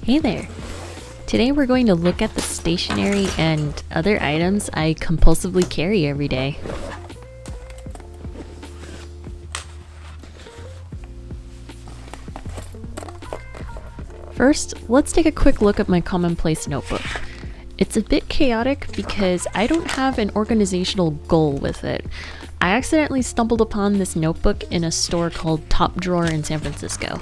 Hey there! Today we're going to look at the stationery and other items I compulsively carry every day. First, let's take a quick look at my Commonplace Notebook. It's a bit chaotic because I don't have an organizational goal with it. I accidentally stumbled upon this notebook in a store called Top Drawer in San Francisco.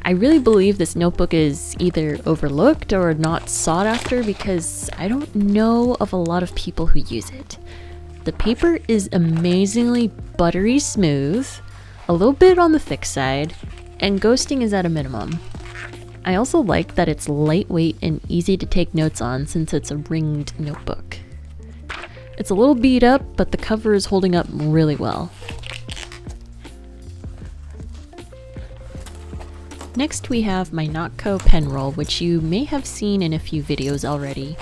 I really believe this notebook is either overlooked or not sought after because I don't know of a lot of people who use it. The paper is amazingly buttery smooth, a little bit on the thick side, and ghosting is at a minimum. I also like that it's lightweight and easy to take notes on since it's a ringed notebook. It's a little beat up, but the cover is holding up really well. Next we have my KNCO Pen Roll, which you may have seen in a few videos already,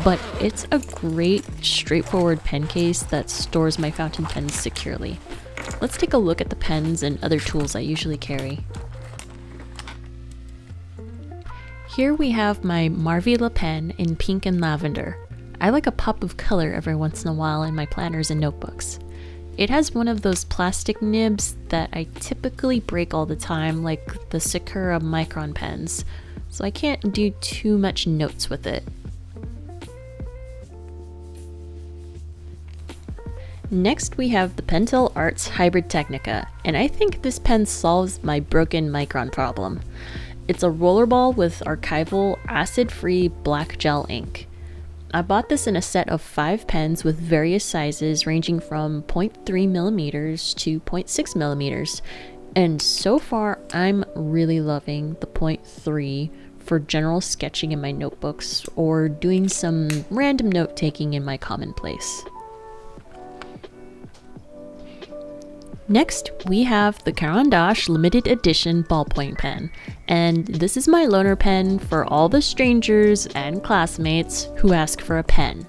but it's a great, straightforward pen case that stores my fountain pens securely. Let's take a look at the pens and other tools I usually carry. Here we have my Marvy Leen pen in pink and lavender. I like a pop of color every once in a while in my planners and notebooks. It has one of those plastic nibs that I typically break all the time, like the Sakura Micron pens, so I can't do too much notes with it. Next we have the Pentel Arts Hybrid Technica, and I think this pen solves my broken Micron problem. It's a rollerball with archival, acid-free black gel ink. I bought this in a set of 5 pens with various sizes ranging from 0.3 millimeters to 0.6 millimeters, and so far I'm really loving the 0.3 for general sketching in my notebooks or doing some random note-taking in my Commonplace. Next, we have the KondDash limited edition ballpoint pen, and this is my loaner pen for all the strangers and classmates who ask for a pen.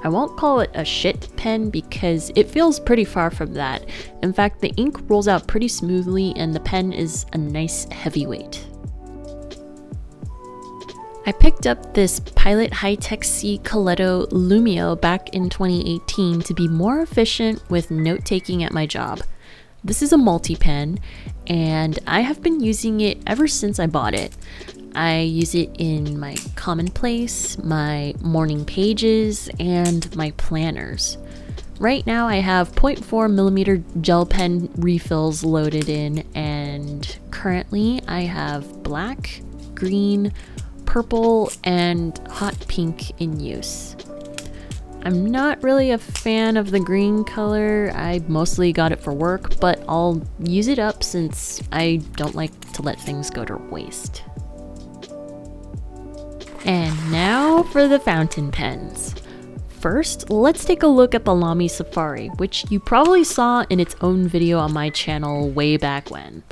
I won't call it a shit pen because it feels pretty far from that. In fact, the ink rolls out pretty smoothly and the pen is a nice heavyweight. I picked up this Pilot High-Tech C Coletto Romeo back in 2018 to be more efficient with note-taking at my job. This is a multi-pen, and I have been using it ever since I bought it. I use it in my Commonplace, my morning pages, and my planners. Right now I have 0.4 millimeter gel pen refills loaded in, and currently I have black, green, purple, and hot pink in use. I'm not really a fan of the green color. I mostly got it for work, but I'll use it up since I don't like to let things go to waste. And now for the fountain pens. First, let's take a look at the Lamy Safari, which you probably saw in its own video on my channel way back when.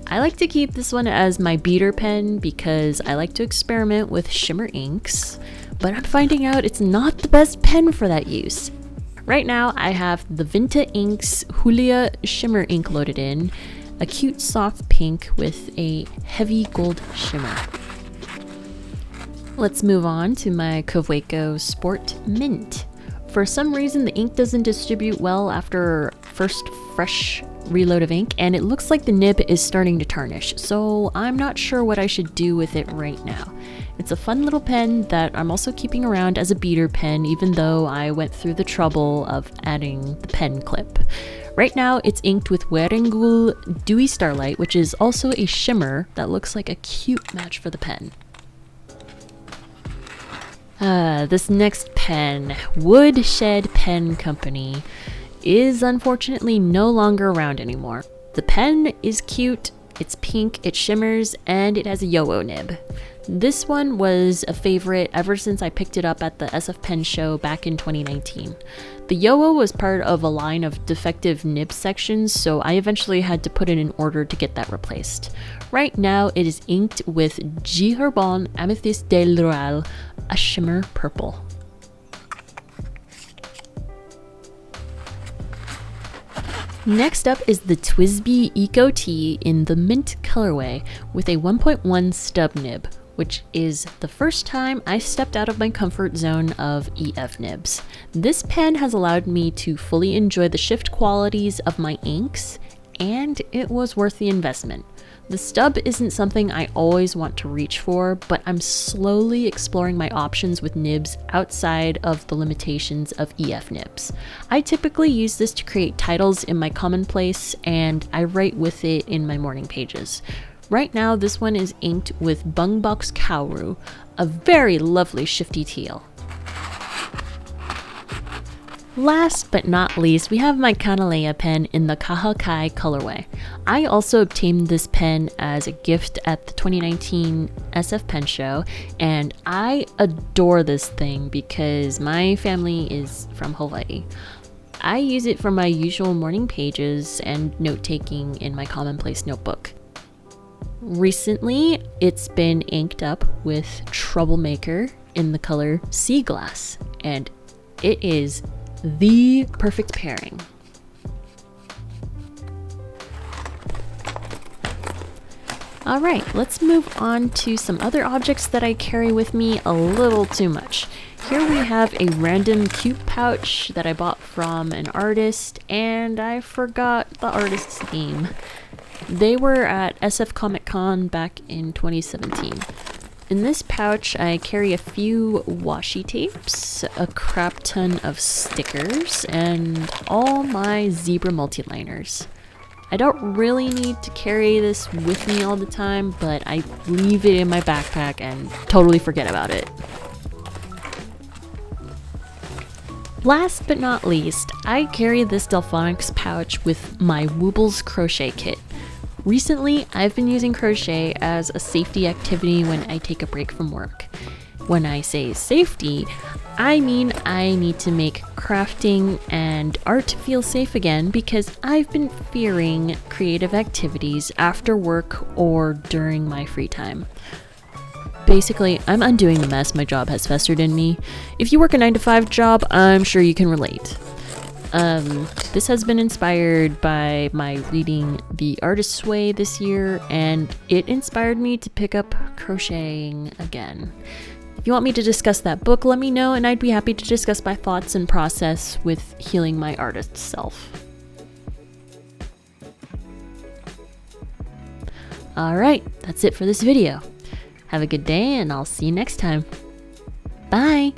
I like to keep this one as my beater pen because I like to experiment with shimmer inks, but I'm finding out it's not the best pen for that use. Right now I have the Vinta Inks Julia shimmer ink loaded in, a cute soft pink with a heavy gold shimmer. Let's move on to my KNCO Sport Mint. For some reason the ink doesn't distribute well after first fresh reload of ink, and it looks like the nib is starting to tarnish, so I'm not sure what I should do with it right now. It's a fun little pen that I'm also keeping around as a beater pen, even though I went through the trouble of adding the pen clip. Right now it's inked with Writing Tools Dewy Starlight, which is also a shimmer that looks like a cute match for the pen. This next pen, Woodshed Pen Company, is unfortunately no longer around anymore. The pen is cute, it's pink, it shimmers, and it has a yo-yo nib. This one was a favorite ever since I picked it up at the SF Pen show back in 2019. The yo-yo was part of a line of defective nib sections, so I eventually had to put it in order to get that replaced. Right now it is inked with G Herbon Amethyst de l'Oral, a shimmer purple. Next up is the TWISBE Eco T in the mint colorway with a 1.1 stub nib, which is the first time I stepped out of my comfort zone of EF nibs. This pen has allowed me to fully enjoy the shift qualities of my inks, and it was worth the investment. The stub isn't something I always want to reach for, but I'm slowly exploring my options with nibs outside of the limitations of EF nibs. I typically use this to create titles in my Commonplace, and I write with it in my morning pages. Right now, this one is inked with Bungbox Kaoru, a very lovely shifty teal. Last but not least, we have my Canala pen in the Kahakai colorway. I also obtained this pen as a gift at the 2019 SF Pen Show, and I adore this thing because my family is from Hawaii. I use it for my usual morning pages and note-taking in my Commonplace Notebook. Recently, it's been inked up with Troublemaker in the color Sea Glass, and it is the perfect pairing. Alright, let's move on to some other objects that I carry with me a little too much. Here we have a random cute pouch that I bought from an artist, and I forgot the artist's name. They were at SF Comic Con back in 2017. In this pouch, I carry a few washi tapes, a crap ton of stickers, and all my zebra multiliners. I don't really need to carry this with me all the time, but I leave it in my backpack and totally forget about it. Last but not least, I carry this Phonics pouch with my Woobles crochet kit. Recently, I've been using crochet as a safety activity when I take a break from work. When I say safety, I mean I need to make crafting and art feel safe again because I've been fearing creative activities after work or during my free time. Basically, I'm undoing the mess my job has festered in me. If you work a 9-to-5 job, I'm sure you can relate. This has been inspired by my reading The Artist's Way this year, and it inspired me to pick up crocheting again. If you want me to discuss that book, let me know, and I'd be happy to discuss my thoughts and process with healing my artist self. Alright, that's it for this video. Have a good day, and I'll see you next time. Bye!